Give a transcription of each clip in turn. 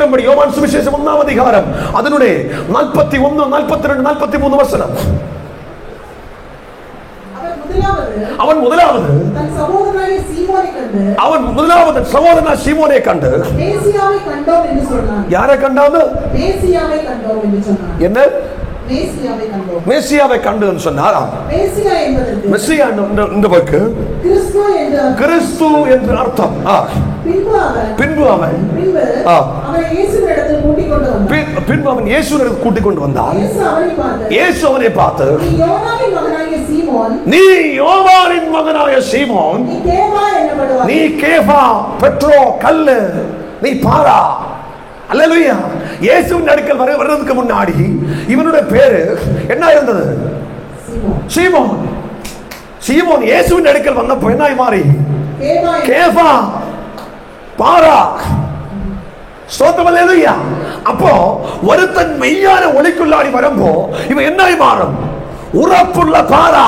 சீக்கிரம்படி யோவான் சுவிசேஷம் 1ஆம் அதிகாரம் அதனுடைய 41, 42, 43 வசனம். அவன் முதலாவது சகோதரனாகிய சீமோனை கண்டு மேசியாவை கண்டோம் என்று சொன்னான். யாரை கண்டாவது? மேசியாவை கண்டோம் என்று சொன்னான். என்ன? மேசியாவை கண்டு சொன்னார். மெசியா என்ற வாக்கு கிறிஸ்து என்று அர்த்தம். பின்பு அவன் இயேசுவினிடத்தில் கூட்டிக் கொண்டு வந்தார். இயேசு அவனை பார்த்து, நீ யோவானின் மகனாய சீமோன், நீ கேபா, பெட்ரோ கல்லு, நீ பாரா. அல்லேலூயா. இயேசுவின் அடுக்கல் வர்றதுக்கு முன்னாடி இவனுடைய பேரு என்ன இருந்தது? சீமோன். சீமோன் இயேசுவின் அடுக்கல் வந்தப்போ என்ன மாறி? கேபா, பாரா. ஸ்தோத்திரம். அல்லேலூயா. அப்போ ஒருத்தன் மெய்யான ஒளிக்குள்ளாடி வரும்போ இவன் என்ன மாறும்? உறப்புள்ள பாரா.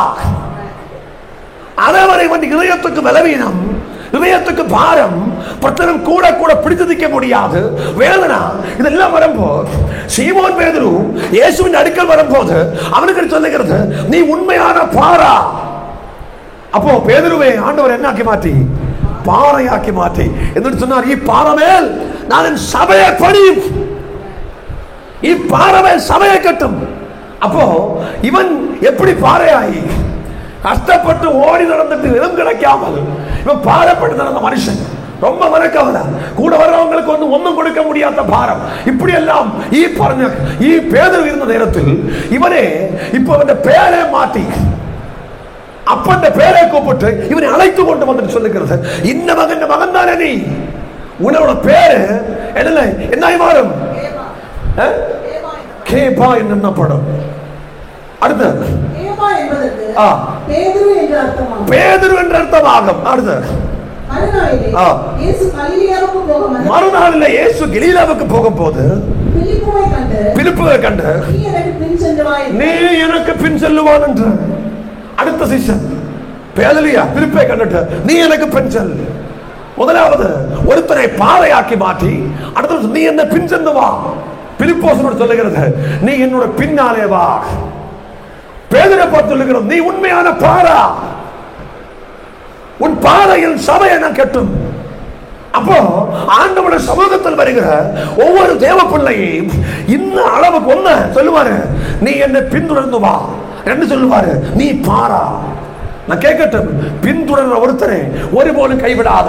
அதவரை வந்து இதயத்துக்கு பலவீனம், இதயத்துக்கு பாரம், பத்தனம் கூட கூட பிடித்து முடியாது, வேதனா, இதெல்லாம் வரும்போது சீமோன் பேதுரு இயேசுவின் அடுக்கல் வரும்போது அவனுக்கு சொல்லுகிறது, நீ உண்மையான பாரா. அப்போ பேதுருவை ஆண்டவர் என்ன ஆக்கி மாற்றி? பாறையாக்கி மாற்றி என்று சொன்னார். பாறமேல் நான் என் சபையை படியும், பாறமேல் சபையை கட்டும். அப்போ இவன் எப்படி பாறையாகி கஷ்டப்பட்டு ஓடி நடந்துட்டு இடம் கிடைக்காமல் இவன் பாரப்பட்டு நடந்த மனுஷன். ரொம்ப மறக்கவல கூட வர்றவங்களுக்கு ஒன்றும் கொடுக்க முடியாத பாரம். இப்படி எல்லாம் பேதுரு இருந்த நேரத்தில் இவனே இப்போ அந்த பேரை மாற்றி அப்ப அந்த பேரை கூப்பிட்டு இவனை அழைத்து கொண்டு வந்து சொல்லுகிறது, இந்த மகன் தானே நீ, உன்னோட பேரு என்ன மாறும்? கேபா என்னப்படும். அடுத்து பேதுரு என்ற அர்த்தமாகும். அடுத்து மறுநாளில் இயேசு கலிலேயாவுக்கு போகும்போது பிலிப்புவை கண்டு, நீ எனக்கு பின் செல்லுவான் என்று. அடுத்த சீசன் பேதுருயா பிலிப்பை கண்டுட்டு, நீ எனக்கு பின் செல். முதலாவது ஒருத்தரை பாறையாக்கி மாற்றி அடுத்த நீ என்ன பின் சென்று வா. பிலிப்போஸ் சொல்லுகிறது, நீ என்னோட பின்னாலே வா. பேதுரை பார்த்து சொல்லுகிறது, நீ உண்மையான பாரா, உன் பாறையில் சபையை நான் கட்டும். அப்போ ஆண்டவருடைய சமூகத்தில் வருகிற ஒவ்வொரு தேவ பிள்ளையும் இந்த அளவுக்கு ஒண்ணு சொல்லுவாரு, நீ என்னை பின்தொடர்ந்து வா என்று சொல்லுவாரு, நீ பாரா. நான் கேட்கட்டும், பின்தொடர்ற ஒருத்தரை ஒருபோதும் கைவிடாத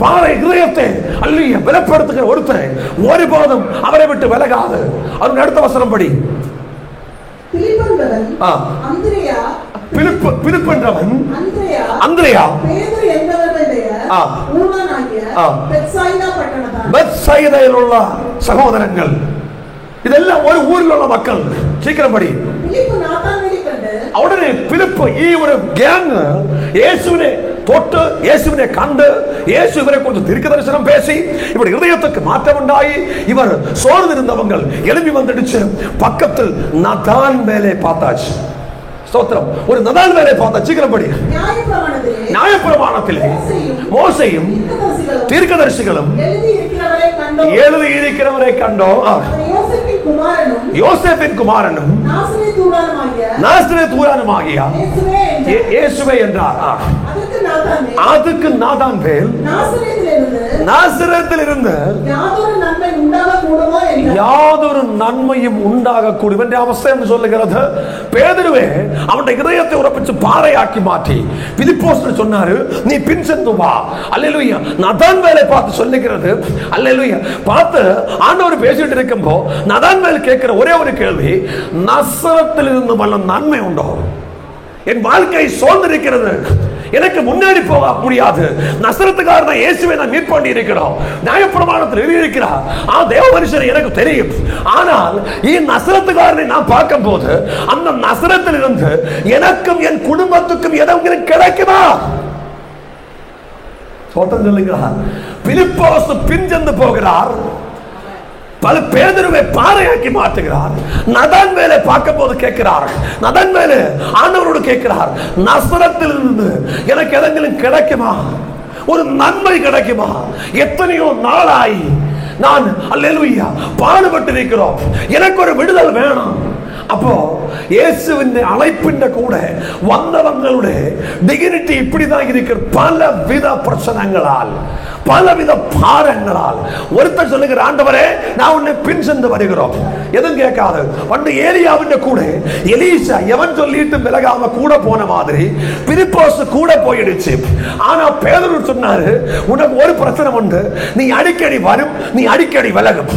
பாறை இதயத்தை அல்லைய பலப்படுத்துகிற ஒருத்தரை ஒருபோதும் அவரை விட்டு விலகாது. அவன் அடுத்த வசனம் படி. சகோதரங்கள் இதெல்லாம் ஒரு ஊரில் உள்ள மக்கள். சீக்கிரம் படி. உடனே பிலிப்பு ஒரு கேங் இயேசுவினை தொட்டு இயேசுவினை கண்டு இயேசு இவரை கொஞ்சம் தீர்க்க தரிசனம் பேசி இவர் இதயத்துக்கு மாற்றம் உண்டாகி இவர் சோர்ந்து இருந்தவங்க எழுப்பி வந்துடுச்சு. பக்கத்தில் நதான் வேலை பார்த்தாச்சு. ஸ்தோத்திரம். ஒரு நதான் வேலை பார்த்தா. சீக்கிரம் படி. நியாயப்பிரமாணத்திலே மோசேயும் தீர்க்கதரிசிகளும் எழுதி இருக்கிறவரை கண்டோம். யோசேப்பின் குமாரனும் நாசரேத்தூரானுமாகிய இயேசுவே என்றார். அதுக்கு நாதான்வேல் நாசரேத்தில் இருந்து யாதொரு நன்மையும் உண்டாக கூடும் என்ற அவசியம் சொல்லுகிறது. பேதுருவே அவனுடைய இதயத்தை உறப்பிச்சு பாறையாக்கி மாற்றி பிலிப்போஸ் சொன்னாரு, நீ பின் சென்று வா. அல்லேலூயா. நதான்வேலை பார்த்து சொல்லுகிறது. அல்லேலூயா. பார்த்து ஆண்டவர் பேசிட்டு இருக்கும்போ நதான்வேல் கேட்கிற ஒரே ஒரு கேள்வி, நசரத்தில் இருந்து வல்ல நன்மை உண்டோ? என் வாழ்க்கை சோர்ந்திருக்கிறது, எனக்கு முன்னேறி போக முடியாது. நசரத்துக்காரன் இயேசுவை நான் மீட் பண்ணி இருக்கிறோம், நியாயப்பிரமாணத்தில் எழுதியிருக்கிறார், தேவ மனுஷன் எனக்கு தெரியும். ஆனால் நசரத்துக்காரனை நான் பார்க்கும் போது அந்த நசரத்தில் இருந்து எனக்கும் என் குடும்பத்துக்கும் எதுவும் கிடைக்குமா? சோதனை சொல்லுகிறார். பிலிப்போஸ் பின் சென்று போகிறார், பல பேதுருவை பாறையாக்கி மாற்றுகிறார். நதான் வேலை பார்க்கும் போது கேட்கிறார், நதான் வேலை ஆண்டவரோடு கேட்கிறார், நசரத்தில் இருந்து எனக்கு எதெങ്കിലും கிடைக்குமா? ஒரு நன்மை கிடைக்குமா? எத்தனையோ நாளாய் நான் அல்லேலூயா பாடுபட்டு இருக்கிறோம், எனக்கு ஒரு விடுதல் வேணும். அப்போ இயேசுவின் அழைப்பின் கூட வந்தவங்களுடைய டிகினிட்டி இப்படிதான் இருக்கிற பலவித பிரச்சனைகளால், பலவித பாரங்களால். ஒருத்தர் சொல்லுகிற, ஆண்டவரே நான் உன்னை பின் சென்று வருகிறோம், எதுவும் கேட்காது. பண்டு ஏலியாவின் கூட எலீசா எவன் சொல்லிட்டு விலகாம கூட போன மாதிரி பிலிப்போஸ் கூட போயிடுச்சு. ஆனா பேதுரு சொன்னாரு, உனக்கு ஒரு பிரச்சனை உண்டு, நீ அடிக்கடி வரும், நீ அடிக்கடி விலகும்.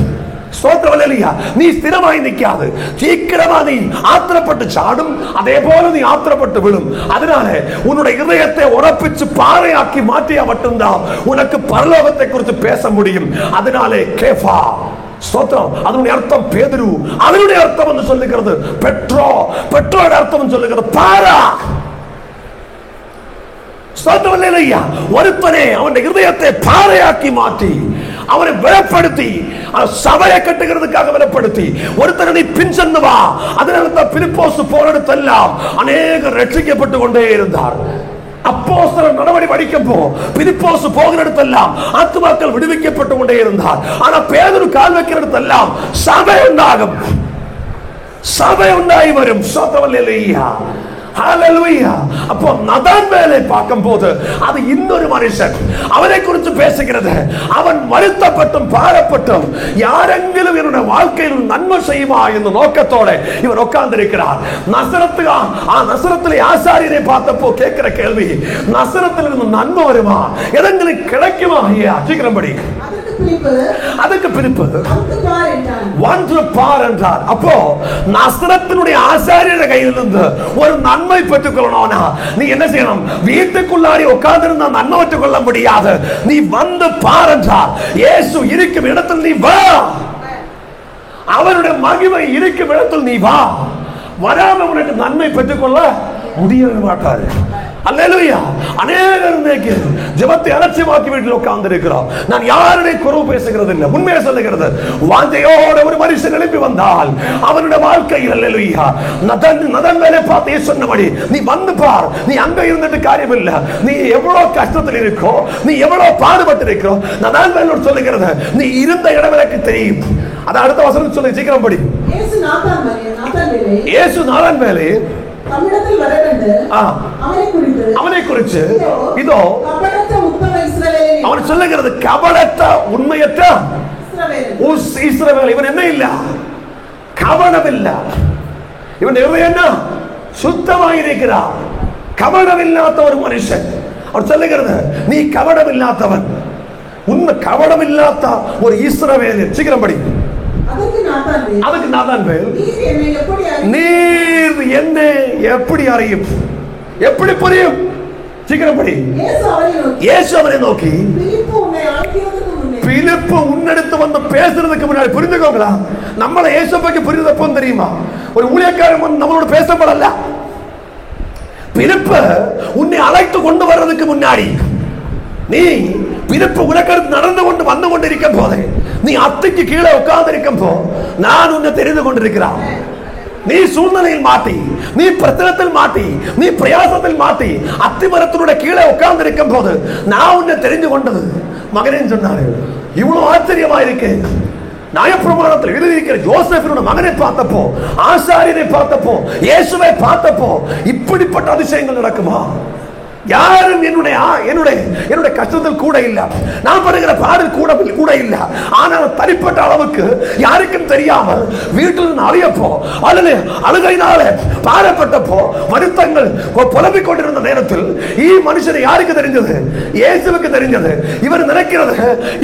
நீ ஸ்திரமாய் நிற்காது, சீக்கிரமா நீ ஆத்திரப்பட்டு சாடும், அதே போல நீ ஆத்திரப்பட்டு விடும். அதனால உன்னுடைய இதயத்தை உறப்பிச்சு பாறையாக்கி மாற்றியா மட்டும்தான் உனக்கு பரலோகத்தை குறித்து பேச முடியும். அதனாலே கேஃபா, ஸ்தோத்திரம், அதனுடைய அர்த்தம் பேதுரு, அதனுடைய அர்த்தம் வந்து சொல்லுகிறது பெட்ரோ, பெட்ரோட அர்த்தம் சொல்லுகிறது பாரா. ஒருத்தனே அவன் இருதயத்தை பாறையாக்கி மாற்றி அவனை பலப்படுத்தி சபையை கட்டுகிறதுக்காக பலப்படுத்தி ஒருத்தனை பின் சென்று வா. அதனால தான் பிலிப்போஸ் போரிடத்தெல்லாம் அநேகர் ரட்சிக்கப்பட்டு கொண்டே இருந்தார். அப்போஸ்தலர் நடவடிக்கை படிக்கப்போ பிலிப்போஸ் போகிற இடத்தெல்லாம் ஆத்துமாக்கள் விடுவிக்கப்பட்டு கொண்டே இருந்தார். ஆனா பேதுரு கால் வைக்கிற இடத்தெல்லாம் சபை உண்டாகும், சபை உண்டாகி வரும். சோதரவல்லையா, ஹalleluya. அப்போ நதான்வேலை பார்க்கும்போது அது இன்னொரு மனுஷன், அவனை குறித்து பேசுகிறது. அவன் வருத்தப்பட்டும் பாரப்பட்டும் யாரெങ്കിലും என்னுடைய வாழ்க்கையில் நன்மை செய்யுமா என்ற நோக்கத்தோட இவன் உட்கார்ந்து இருக்கிறார். நசரத்திலே ஆசாரியரை பார்த்தப்போ கேட்கிற கேள்வி, நசரத்தில் இருந்து நன்மை வருமா, எதங்களுக்கு கிடைக்குமா ஐயா சீக்கிரம்படி. அதுக்கு பிரிப்பு ஒன்று பார் என்றார். அப்போ நசரத்தினுடைய ஆசாரியர் கையிலிருந்து ஒரு நன்மை பெற்றுக் கொள்ளணும்னா நீ என்ன செய்யணும்? வீட்டுக்குள்ளாடி உட்கார்ந்திருந்த நன்மை பெற்றுக் கொள்ள முடியாது, நீ வந்து பார் என்றார். இயேசு இருக்கும் இடத்தில் நீ வா, அவருடைய மகிமை இருக்கும் இடத்தில் நீ வா. வராம உனக்கு நன்மை பெற்றுக் கொள்ள முடியவே மாட்டாரு. அல்லேலூயா. அநேகர் ஜெபத்தை அலட்சியமாக்கி வீட்டில் உட்கார்ந்து இருக்கிறோம். நான் யாருடைய குறைவு பேசுகிறது இல்லை, உண்மையை சொல்லுகிறது. வாஞ்சையோட ஒரு மனுஷன் எழுப்பி வந்தால் அவனுடைய வாழ்க்கையில் அல்லேலூயா நதன் வேலை பார்த்து சொன்னபடி நீ வந்து பார். நீ அங்க இருந்துட்டு காரியம் இல்லை, நீ எவ்வளவு கஷ்டத்தில் இருக்கோ, நீ எவ்வளவு பாடுபட்டு இருக்கோ, நதன் வேலை சொல்லுகிறது நீ இருந்த இடம் எனக்கு தெரியும். அது அடுத்த வசனம் சொல்லி சீக்கிரம் படி. இயேசு நாதான் வேலை அவனை குறித்து இதோ அவன் சொல்லுகிறது கபடத்த உண்மையற்ற இஸ்ரவேல். இவன் என்ன இல்ல, கபடம் இல்ல, இவன் என்ன சுத்தமாயிருக்கிறார், கபடம் இல்லாத ஒரு மனுஷன். அவர் சொல்லுகிறது நீ கபடம் இல்லாதவன், உண்மை கபடம் இல்லாத ஒரு இஸ்ரவேல். சீக்கிரம் படி. அதுக்கு நாதான்வேல், நீர் என்ன எப்படி அறியும், எப்படி புரியும்? சீக்கிரம் படி. இயேசு அவரை நோக்கி, பிலிப்பு உன்னெடுத்து வந்து பேசுறதுக்கு முன்னாடி புரிந்துக்கோங்களா, நம்மள இயேசு பற்றி புரிந்தப்போ தெரியுமா? ஒரு ஊழியக்காரன் நம்மளோட பேசப்படல. பிலிப்பு உன்னை அழைத்து கொண்டு வர்றதுக்கு முன்னாடி நீ பிலிப்பு உலகத்து நடந்து கொண்டு வந்து கொண்டிருக்கும் போது, நீ அத்தைக்கு கீழே உட்கார்ந்து இருக்கும் போ நான் உன்னை தெரிந்து கொண்டிருக்கிறான். நீ சூழ்நிலையில் மாட்டி, நீ பிரச்சனத்தில் மாட்டி, நீ பிரயாசத்தில் மாட்டி அத்திமரத்தினுடைய கீழே உட்கார்ந்து இருக்கும் போது நான் உன்னை தெரிந்து கொண்டது மகனேன்னு சொன்னாரு. இவ்வளவு ஆச்சரியமா இருக்கு. நியாயப்பிரமாணத்தில் எழுதியிருக்கிற யோசேப்பினுடைய மகனை பார்த்தப்போ, ஆசாரியனை பார்த்தப்போ, இயேசுவை பார்த்தப்போ இப்படிப்பட்ட அதிசயங்கள் நடக்குமா? யாரும் என்னுடைய கஷ்டத்தில் கூட இல்ல, நான் படுகிற பாடல் கூட இல்ல. ஆனால் தனிப்பட்ட அளவுக்கு யாருக்கும் தெரியாமல் வீட்டில் அழியப்போ அல்லது அழுகையினால பாரப்பட்டப்போ வருத்தங்கள் புலம்பிக் கொண்டிருந்த நேரத்தில் மனுஷனை யாருக்கு தெரிஞ்சது? இயேசுவுக்கு தெரிஞ்சது. இவர் நினைக்கிறது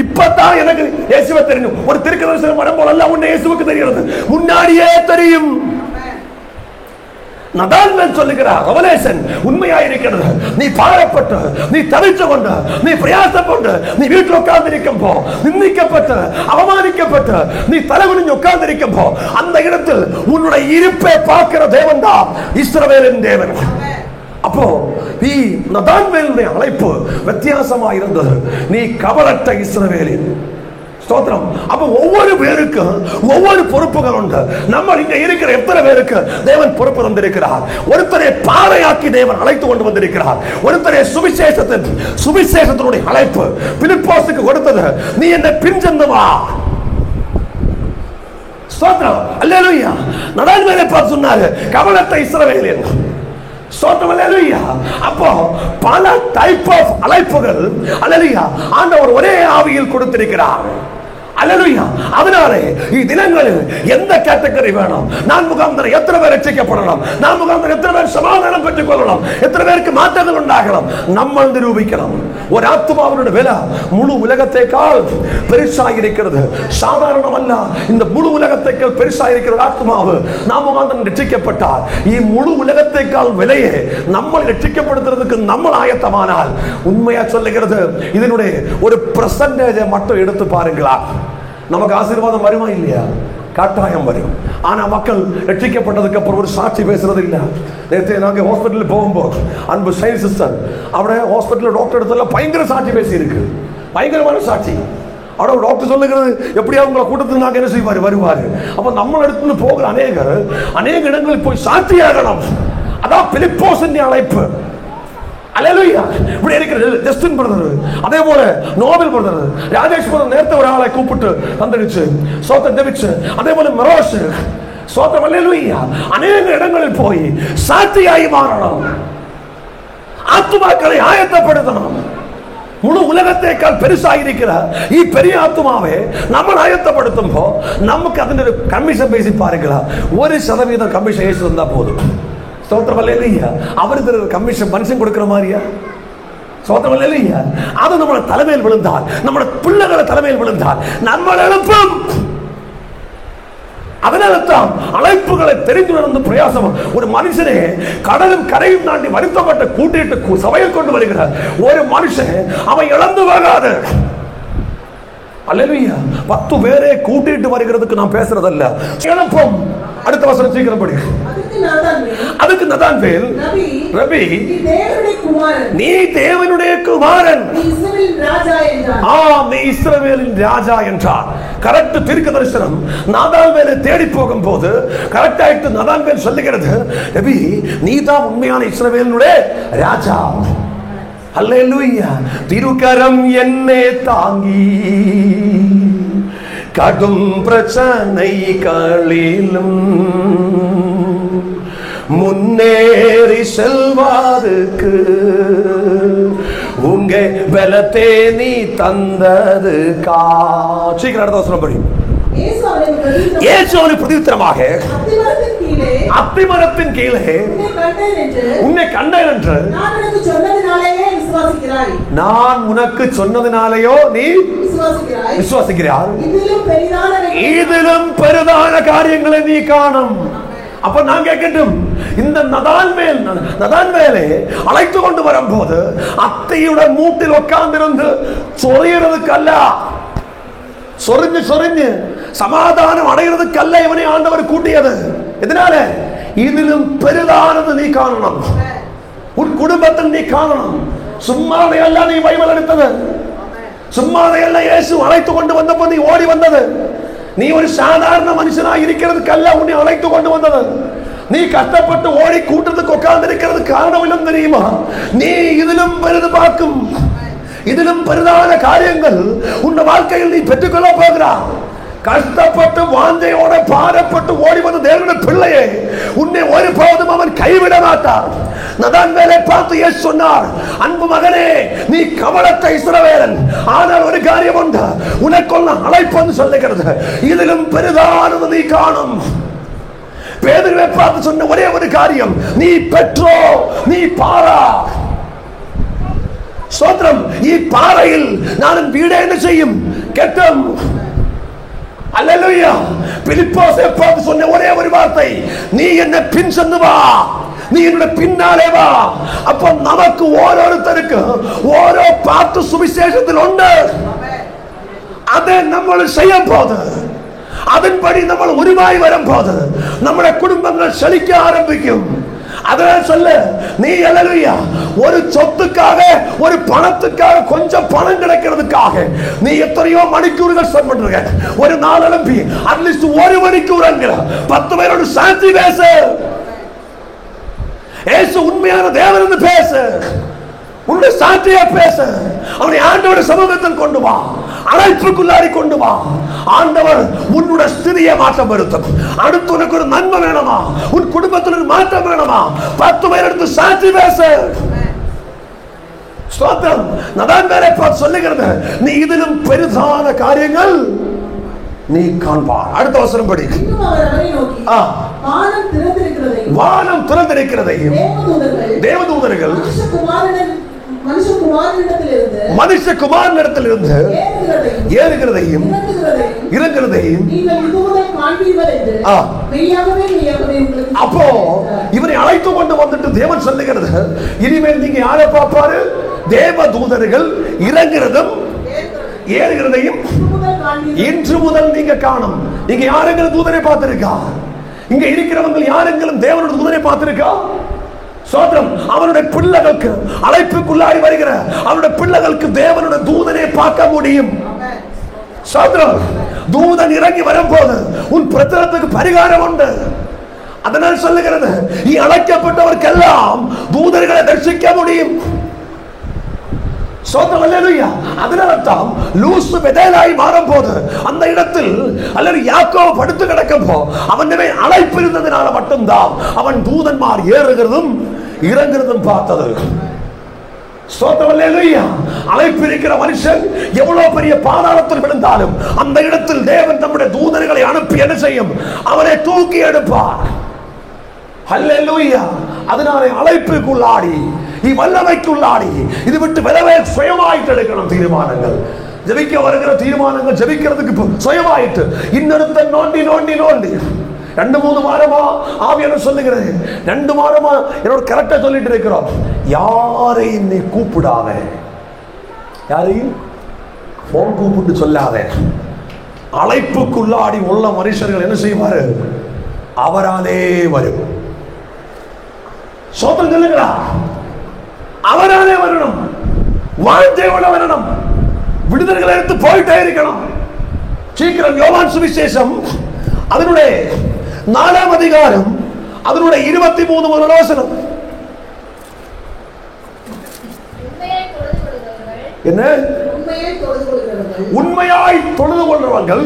இப்பதான் எனக்கு இயேசுவை தெரியும். ஒரு திருக்கதரிசனம் வரும் போல உன்னை இயேசுவுக்கு தெரிகிறது, முன்னாடியே தெரியும். நதான்வேல் சொல்லுகிறார் ரெவலேஷன் உண்மையாயிருக்கிறது. நீ பாரப்பட்டு, நீ தவித்து கொண்டு, நீ பிரயாசப்பட்டு, நீ வீட்டில் உட்கார்ந்து இருக்கும் போ, நிந்திக்கப்பட்டு அவமானிக்கப்பட்டு நீ தலைகுனிஞ்சு உட்கார்ந்து இருக்கும் போ, அந்த இடத்தில் உன்னுடைய இருப்பை பார்க்கிற தேவன் தான் இஸ்ரவேலின் தேவன். அப்போ நீ நதான்வேலுடைய அழைப்பு வித்தியாசமா இருந்தது. நீ கபடற்ற இஸ்ரவேலின் ஸ்தோத்திரம். அப்ப ஒவ்வொரு பேருக்கும் ஒவ்வொரு பொறுப்புகள் உண்டு. நம்ம இங்க இருக்கிற எத்தனை பேருக்கு தேவன் பொறுப்பு தந்திருக்கிறார்? ஒருத்தரை பாறையாக்கி தேவன் அழைத்து கொண்டு வந்திருக்கிறார். ஒருத்தரை சுவிசேஷத்தினுடைய அழைப்பு பிலிப்போசுக்கு கொடுத்தது, நீ என்ன பின் சென்று வா. ஸ்தோத்திரம், அல்லேலூயா. நடான் மேலே பார்த்து சொன்னாரு, கவனத்தை இஸ்ரவேலின். ஸ்தோத்திரம், அல்லேலூயா. அப்போ பல டைப் ஆஃப் அழைப்புகள், அல்லேலூயா, ஆண்டவர் ஒரே ஆவியில் கொடுத்திருக்கிறார். அல்லேலூயா. அதனாலே இத்தினங்களில் எந்த கேட்டகரி வேணும், நான் முகாந்தரம் எத்தனை பேர் ரட்சிக்கப்படலாம், நான் முகாந்தரம் எத்தனை பேர் சமாதானம் பெற்றுக் கொள்ளலாம், எத்தனை பேருக்கு மாற்றங்கள் உண்டாகலாம், நம்ம நிரூபிக்கலாம். ஒரு ஆத்துமாவினுடைய விலை முழு உலகத்தைக்கால் பெருசாயிருக்கிறது. சாதாரணம் அல்ல. இந்த முழு உலகத்தைக்கால் பெருசாயிருக்கிறது ஆத்துமாவு. நாம் முகாந்தரம் ரட்சிக்கப்பட்டால் முழு உலகத்தைக்கால் விலையே நம்மை ரட்சிக்கப்படுத்துறதுக்கு நம்ம ஆயத்தமானால், உண்மையா சொல்லுகிறது, இதனுடைய ஒரு பெர்சன்டேஜை மட்டும் எடுத்து பாருங்களா, நமக்கு ஆசீர்வாதம் வருமா இல்லையா? கட்டாயம் வரும். ஆனா மக்கள் ரட்சிக்கப்பட்டதுக்கு அப்புறம் ஒரு சாட்சி பேசுறது இல்ல. நேற்று நாங்கள் ஹாஸ்பிட்டல் போகும்போது அன்பு சயின்ஸ் சிஸ்டர் அவட ஹாஸ்பிட்டல் டாக்டர் இடத்துல பயங்கர சாட்சி பேசி இருக்கு, பயங்கரமான சாட்சி. அவட டாக்டர் சொல்லுகிறது, எப்படியா உங்களை கூட்டத்துக்கு நாங்கள் என்ன செய்வாரு, வருவாரு. அப்ப நம்ம இடத்துல போகிற அநேக இடங்களில் போய் சாட்சியாகணும். அதான் பிலிப்போஸ் அழைப்பு. அல்லேலூயா. இப்படி இருக்கிறது ஜஸ்டின் பிரதர், அதே போல நோபல் பிரதர், ராஜேஷ் பிரதர் நேரத்தை ஒரு ஆளை கூப்பிட்டு தந்துடுச்சு, சோத்த ஜெபிச்சு, அதே போல மரோஷ் சோத்திரம், அல்லேலூயா. அநேக இடங்களில் போய் சாட்சியாகி மாறணும், ஆத்துமாக்களை ஆயத்தப்படுத்தணும். முழு உலகத்தைக்கால் பெருசாயிருக்கிற பெரிய ஆத்துமாவை நம்ம ஆயத்தப்படுத்தும் போ நமக்கு அதன் ஒரு கமிஷன் பேசி பாருங்களா, 1% கமிஷன் ஏசி வந்தா போதும். ஸ்தோத்திரம், அல்லேலூயா. அவருக்கு கமிஷன் மனுஷன் கொடுக்கிற மாதிரியா? ஸ்தோத்திரம், அல்லேலூயா. அது நம்ம தலைமையில் விழுந்தால், நம்ம பிள்ளைகளை தலைமையில் விழுந்தால் நம்ம எழுப்பும். அதனால தான் அழைப்புகளை தெரிந்து நடந்து பிரயாசம். ஒரு மனுஷனே கடலும் கரையும் தாண்டி வருத்தப்பட்ட கூட்டிட்டு சபையில் கொண்டு வருகிற ஒரு மனுஷன் அவன் இழந்து போகாது. அல்லேலூயா. 10 பேரை கூட்டிட்டு வருகிறதுக்கு நான் பேசுறதல்ல, இழப்போம். அடுத்த வசனம் சீக்கிரம் படி. அதுக்கு நதான்வேல், ரபி, நீ தேவனுடைய குமாரன், நீ இஸ்ரவேலின் ராஜா என்றார். கரெக்ட் தீர்க்க தரிசனம். நாதான்வேலை தேடி போகும் போது கரெக்ட் ஆயிட்டு நதான்வேல் சொல்லுகிறது, ரபி நீ தான் உண்மையான இஸ்ரவேலினுடைய ராஜா. அல்லேலூயா. திருக்கரம் என்னை தாங்கி கடும் பிரச்சனைகளிலும் முன்னேறி செல்வாருக்கு உங்க பலத்தை நீ தந்தது கா. சீக்கிரம் அடுத்த வசனம் படி. இயேசுவின் பிரதியுத்தரமாக, அத்திமரத்தின் கீழே உன்னை கண்டேன் என்று நான் உனக்கு சொன்னதினாலேயோ நீ விசுவாசிக்கிறாய். இதிலும் பெரிதான காரியங்களை நீ காணும். அப்ப நான் கேட்கட்டும், இந்த நதான்வேலை அழைத்து கொண்டு வரும்போது அத்தையுடைய மூட்டில் உட்கார்ந்திருந்து சொறியறதுக்கு அல்ல, சொரிஞ்சு சமாதானம் அடைகிறதுக்கு அல்ல இவனை ஆண்டவர் கூட்டியது. இதனால இதிலும் பெரிதானது நீ காணணும், உன் குடும்பத்தில் நீ காணணும். சும்மாதையல்ல நீ பைபிள் எடுத்தது, சும்மாதையல்ல இயேசு அழைத்து கொண்டு வந்தப்போ நீ ஓடி வந்தது. நீ ஒரு சாதாரண மனுஷனா இருக்கிறதுக்கு அல்ல உன்னை அழைத்து கொண்டு வந்தது. நீ கஷ்டப்பட்டு ஓடி கூட்டத்துக்கு உட்கார்ந்து இருக்கிறது காரணம் இல்லை தெரியுமா? நீ இதிலும் பெரிது பார்க்கும், இதிலும் பெரிதான காரியங்கள் உன் வாழ்க்கையில் நீ பெற்றுக்கொள்ள போகிறாய். கஷ்டப்பட்டு வாஞ்சையோட பாரப்பட்டு ஓடி வந்த தேவனுடைய பிள்ளையை உன்னை ஒரு போதும் அவன் கைவிட மாட்டார். நதான்வேலை பார்த்து இயேசு சொன்னார், அன்பு மகனே நீ கவனத்தை இஸ்ரவேலன், ஆனால் ஒரு காரியம் உண்டு, உனக்குள்ள அழைப்பு சொல்லுகிறது, இதிலும் பெரிதானது நீ காணும். பேதுருவை பார்த்து சொன்ன ஒரே ஒரு காரியம், நீ பெற்றோ நீ பாரா. ஸ்தோத்திரம். பாறையில் நான் வீடு என்ன செய்யும் கெட்டும். அல்லேலூயா. பிலிப்போஸை பார்த்து சொன்ன ஒரே ஒரு வார்த்தை, நீ என்ன பின் சென்று வா, நீ என்னோட பின்னாலே வா. அப்ப நமக்கு ஓரோருத்தருக்கு ஓரோ பாட்டு சுவிசேஷத்தில் உண்டு. அதை நம்ம செய்ய போது, அதன்படி நம்ம உருவாய் வரும் போது நம்முடைய குடும்பங்கள் செழிக்க ஆரம்பிக்கும். அதனால சொல்ல, நீ அல்லேலூயா ஒரு சொத்துக்காக ஒரு பணத்துக்காக கொஞ்சம் பணம் கிடைக்கிறதுக்காக நீ எத்தனையோ மணிக்கூறுகள் ஸ்பெண்ட் பண்ற. ஒரு நாள் எழுப்பி அட்லீஸ்ட் 1 மணிக்கூர் 10 பேரோடு சாட்சி பேசு. இயேசு உண்மையான தேவன் என்று பேசு, உன்னுடைய சாட்சியை பேச. அவனை ஆண்டவருடைய சமூகத்தில் கொண்டு வா. அழைப்புக்குள்ளாடி கொண்டு வா. ஆண்டவர் உன்னுடைய ஸ்திதியை மாற்றம் வருத்தும். அடுத்து உனக்கு ஒரு நன்மை வேணுமா, உன் குடும்பத்தில் ஒரு மாற்றம் வேணுமா, 10 பேர் எடுத்து சாட்சி பேச. ஸ்தோத்திரம். நான் வேற சொல்லுகிறது, நீ இதிலும் பெரிதான காரியங்கள் நீ காண்பார். அடுத்த வசனம் படி. வானம் திறந்திருக்கிறதையும் தேவதூதர்கள் மனுஷகுமாரனிடத்திலிருந்து ஏறுகிறதையும் இறங்குகிறதையும். அப்போ இவரை அழைத்து கொண்டு வந்துட்டு தேவன் சொல்லுகிறது, இனிமேல் நீங்க யாரை பார்ப்பாரு? தேவதூதர்கள் இறங்குகிறதும் ஏறுகிறதையும் இன்று முதல் நீங்க காணும். நீங்க யாரெങ്കിലും தூதரை பார்த்திருக்கா? இங்க இருக்கிறவங்க யாரெങ്കിലും தேவனுடைய தூதரை பார்த்திருக்கா? சோதரம். அவனுடைய பிள்ளைகளுக்கு, அழைப்புக்குள்ளாடி வருகிற அவனுடைய பிள்ளைகளுக்கு தேவனுடைய தூதனை பார்க்க முடியும். சோதரம். தூதன் இறங்கி வரும்போது உன் பிரச்சனைக்கு பரிகாரம் உண்டு. அதனால் சொல்லுகிறது, நீ அழைக்கப்பட்டவர்க்கெல்லாம் தூதர்களை தரிசிக்க முடியும். அதனால்தான் லூசு பெதேலாய் மாறும்போது அந்த இடத்தில் அல்லது யாக்கோபு படுத்து கிடக்கப்போ அவன் அழைப்பு இருந்ததினால மட்டும்தான் அவன் தூதன்மார் ஏறுகிறதும் இறங்குறதும் பார்த்தது. அழைப்பு இருக்கிற மனுஷன் எவ்வளவு பெரிய பாதாளத்தில் விழுந்தாலும் அந்த இடத்தில் தேவன் தம்முடைய தூதர்களை அனுப்பி என்ன செய்யும்? அவனை தூக்கி எடுப்பார். ஹல்லேலூயா. அதனாலே அழைப்புக்குள்ளாடி, வல்லமைக்குள்ளாடி இது விட்டு விலவே சுயமாயிட்டு எடுக்கணும் தீர்மானங்கள். ஜெபிக்க வருகிற தீர்மானங்கள் ஜெபிக்கிறதுக்கு சுயமாயிட்டு இன்னொருத்த நோண்டி நோண்டி நோண்டி 2-3 வாரமா ஆவியானவர் சொல்லுகிறது. 2 வாரமா என்னோட கரெக்டா சொல்லிட்டு இருக்கிறோம், யாரையும் நீ கூப்பிடாத, யாரையும் போன் கூப்பிட்டு சொல்லாத. அழைப்புக்குள்ளாடி உள்ள மனுஷர்கள் என்ன செய்வாரு? அவராலே வரும். சோதனை சொல்லுங்களா? அவராலே வரணும். வாழ்க்கையோட வரணும். விடுதலைகளை எடுத்து போயிட்டே இருக்கணும். சீக்கிரம் யோவான் சுவிசேஷம் அதனுடைய 4ஆம் அதிகாரம் அதனுடைய 23 முதல் வசனம். என்ன? உண்மையாய் தொழுது கொள்றவர்கள்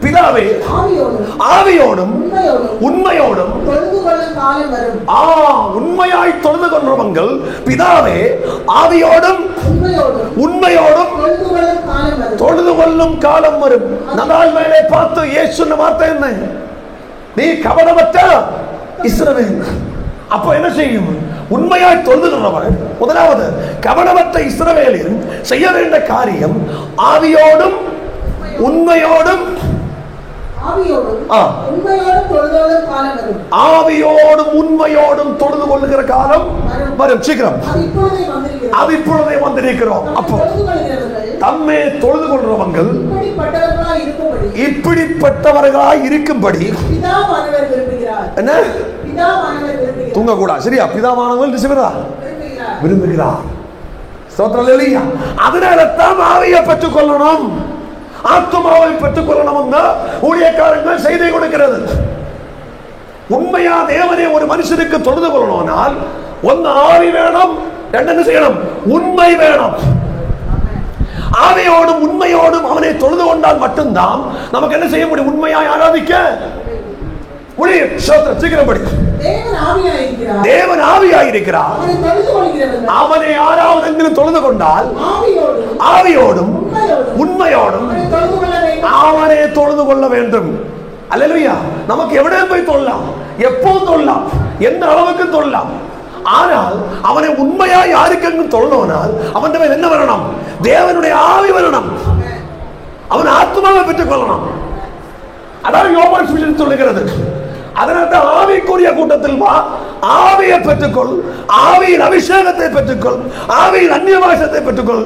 பிதாவை ஆவியோடும் உண்மையோடும். உண்மையாய் தொழுது கொள்றவங்கள் பிதாவே ஆவியோடும் உண்மையோடும் தொழுது கொள்ளும் காலம் வரும். நடால் மேலே பார்த்து இயேசு சொன்ன வார்த்தை என்ன? நீ கபடமற்ற இஸ்ரவேல். அப்ப என்ன செய்யும்? உண்மையாய் தொழுதுகிறவன் முதலாவது கபடமற்ற இஸ்ரவேலில் செய்ய வேண்டிய காரியம் ஆவியோடும் உண்மையோடும் ஆவியோடும் உண்மையோடும் தொழுது கொள்ளுகிற காலம் வரும். சீக்கிரம் அது இப்பொழுதே வந்திருக்கிறோம். அப்போ தம்மே தொழுது கொள்றவங்கள் இப்படிப்பட்டவர்களாய் இருக்கும்படி என்ன தூங்க கூடாது. சரியா? பிதாவானவர்கள் விரும்புகிறார். அதனால தான் ஆவியை பெற்றுக் கொள்ளணும், ஆத்மாவை பெற்றுக் கொள்ளணும். ஊழியக்காரங்கள் செய்தி கொடுக்கிறது. உண்மையா தேவனே ஒரு மனுஷனுக்கு தொழுது கொள்ளணும்னால் ஒன்னு ஆவி வேணும், என்ன செய்யணும்? உண்மை வேணும். ஆவியோடும் உண்மையோடும் அவனை தொழுது கொண்டால் மட்டும்தான் நமக்கு என்ன செய்ய முடியும்? உண்மையாய் ஆராதிக்க முடியும். சீக்கிரம் படி. தேவன் ஆவியாயிருக்கிறார். அவனை யாராவது தொழுது கொண்டால் ஆவியோடும் உண்மையோடும் அவனை தொழுது கொள்ள வேண்டும். அல்லேலூயா. நமக்கு எവിടെ போய் தொழலாம், எப்போது தொழலாம், எந்த அளவுக்கு தொழலாம். ஆனால் அவனை உண்மையா யாருக்கு தொழணும்னால் அவன் என்ன வரணும்? தேவனுடைய ஆவி வரணும். அவன் ஆத்மாவை பெற்றுக் கொள்ளணும். அதாவது யோவான் சுவிசேஷம் சொல்லுகிறது. அதனால்தான் ஆவிக்குரிய கூட்டத்தில் வா, ஆவியை பெற்றுக்கொள், ஆவியின் அபிஷேகத்தை பெற்றுக்கொள், ஆவியின் அந்நியவாசத்தை பெற்றுக்கொள்,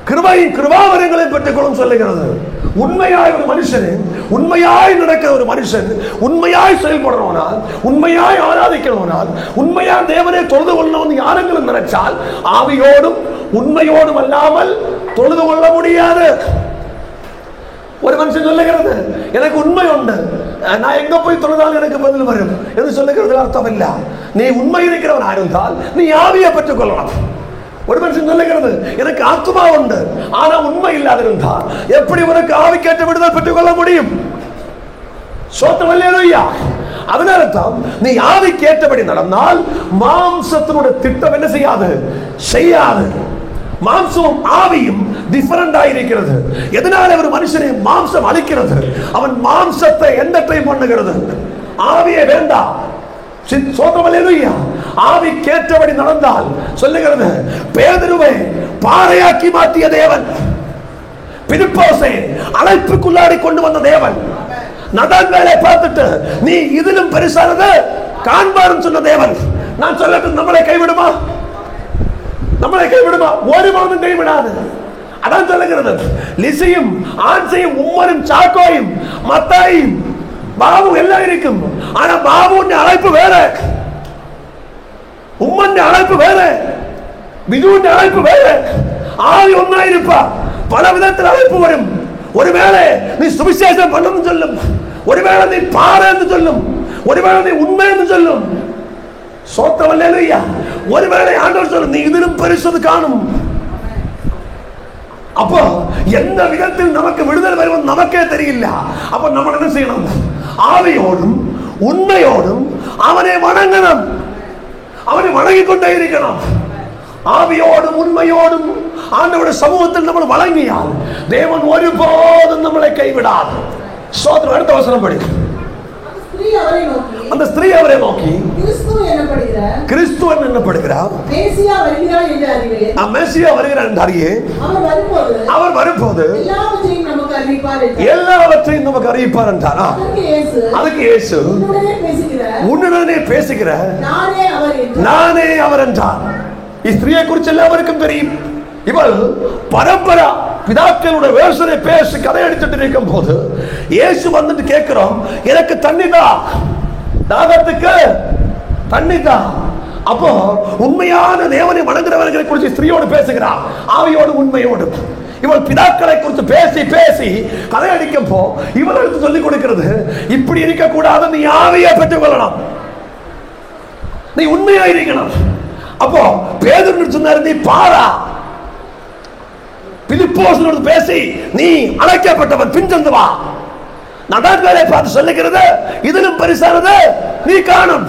கிருபையின் கிருபாவரங்களை பெற்றுக்கொள்ளும் சொல்லுகிறது. உண்மையாய் ஒரு மனுஷன், உண்மையாய் நடக்கிற ஒரு மனுஷன், உண்மையாய் செயல்படணும்னால், உண்மையாய் ஆராதிக்கணும்னால், உண்மையா தேவனை தொழுது கொள்ளணும் யாரெങ്കിലും நினைச்சால் ஆவியோடும் உண்மையோடும் அல்லாமல் தொழுது கொள்ள முடியாது. ஒரு மனுஷன் சொல்லுகிறது, எனக்கு உண்மை உண்டு, நான் எங்க போய் தொழுதாலும் எனக்கு பதில் வரும் என்று சொல்லுகிறது அர்த்தம் இல்ல. நீ உண்மை இருக்கிறவனா இருந்தால் நீ ஆவியை பெற்றுக் கொள்ளலாம். ஒரு மனுஷன் சொல்லுகிறது, எனக்கு ஆத்துமா உண்டு ஆனா உண்மை இல்லாதிருந்தால் எப்படி உனக்கு ஆவி கேட்ட விடுதலை பெற்றுக் கொள்ள முடியும்? சோத்திரம் அல்லேலூயா. அதனால தான் நீ ஆவி கேட்டபடி நடந்தால் மாம்சத்தினுடைய திட்டம் என்ன செய்யாது? செய்யாது. மாம்சமும் ஆவியும் டிஃபரண்ட் ஆயிருக்கிறது. எதனால ஒரு மனுஷனை மாம்சம் அழிக்கிறது? அவன் மாம்சத்தை என்டர்டெயின் பண்ணுகிறது, ஆவியே வேண்டாம். ஆவி கேட்டபடி நடந்தால் சொல்லுகிறது, பேதுருவை பாறையாக்கி மாற்றிய தேவன், பிலிப்போசை அழைப்புக்குள்ளாடி கொண்டு வந்த தேவன், நதான்வேலை பார்த்துட்டு நீ இதிலும் பெருசானது காண்பாருன்னு சொன்ன தேவன், நான் சொல்லட்டும், நம்மளை கைவிடுமா? நம்மளை கைவிடுமா? ஒரு மாதம் கைவிடாது. அதான் சொல்லுகிறது, லிசியும் ஆன்சையும் உம்மரும் சாக்கோயும் மத்தாயும் பாபு எல்லாம் இருக்கும். ஆனா பாபு அழைப்பு வேற, உம்மன் அழைப்பு வேற, பிஜுவின் அழைப்பு வேற. ஆவி ஒன்னா இருப்பா, பல விதத்தில் அழைப்பு வரும். ஒருவேளை நீ சுவிசேஷம் பண்ணணும் சொல்லும், ஒருவேளை நீ பாரு என்று சொல்லும், ஒருவேளை நீ உண்மை என்று சொல்லும். சோத்திரம் அல்லேலூயா. ஒருவேளை ஆண்டவர் சொல்லும், நீ இதிலும் பரிசுத்த காணும். அப்போ எந்த விதத்தில் நமக்கு விடுதலை வருவது நமக்கே தெரியல. அப்ப நம்ம என்ன செய்யணும்? ஆவியோடும் உண்மையோடும் அவனை வணங்கணும், அவனை வணங்கிக் கொண்டே இருக்கணும். ஆவியோடும் உண்மையோடும் ஆண்டவருடைய சமூகத்தில் நம்ம வழங்கியால் தேவன் ஒருபோதும் நம்மளை கைவிடாது. சோத்திரம். அடுத்த வசனம் படி. அந்த ஸ்திரீ அவரை நோக்கி, கிறிஸ்துவன் என்னப்படுகிறார், மேசியா வருகிறார் என்று அறியே, அவர் வரும்போது எல்லாவற்றையும் நமக்கு அறிவிப்பார் என்றார். அதுக்கு இயேசு, உன்னுடனே பேசுகிற நானே அவர் என்றார். ஸ்திரீயை குறித்து எல்லாருக்கும் தெரியும். இவள் பரம்பரா பிதாக்களுடைய வேஷனை பேசி கதை அடிச்சுட்டு இருக்கும் போது இயேசு வந்துட்டு கேட்கிறோம், எனக்கு தண்ணி தான், தாகத்துக்கு தண்ணி தான். அப்போ உண்மையான தேவனை வணங்குறவர்களை குறித்து ஸ்திரீயோடு பேசுகிறார், ஆவியோடு உண்மையோடு. இவள் பிதாக்களை குறித்து பேசி பேசி கதை அடிக்கும் போ இவள் எடுத்து சொல்லிக் கொடுக்கிறது, இப்படி இருக்க கூடாது, நீ ஆவியை பெற்றுக் கொள்ளணும், நீ உண்மையா இருக்கணும். அப்போ பேதுரு சொன்னாரு, நீ பாரா, பிலிப்போஸோடு பேசி நீ அழைக்கப்பட்டவன், பின்சென்று வா. நதான்வேலை பார்த்து சொல்லுகிறது, இதிலும் பரிசானது நீ காணும்.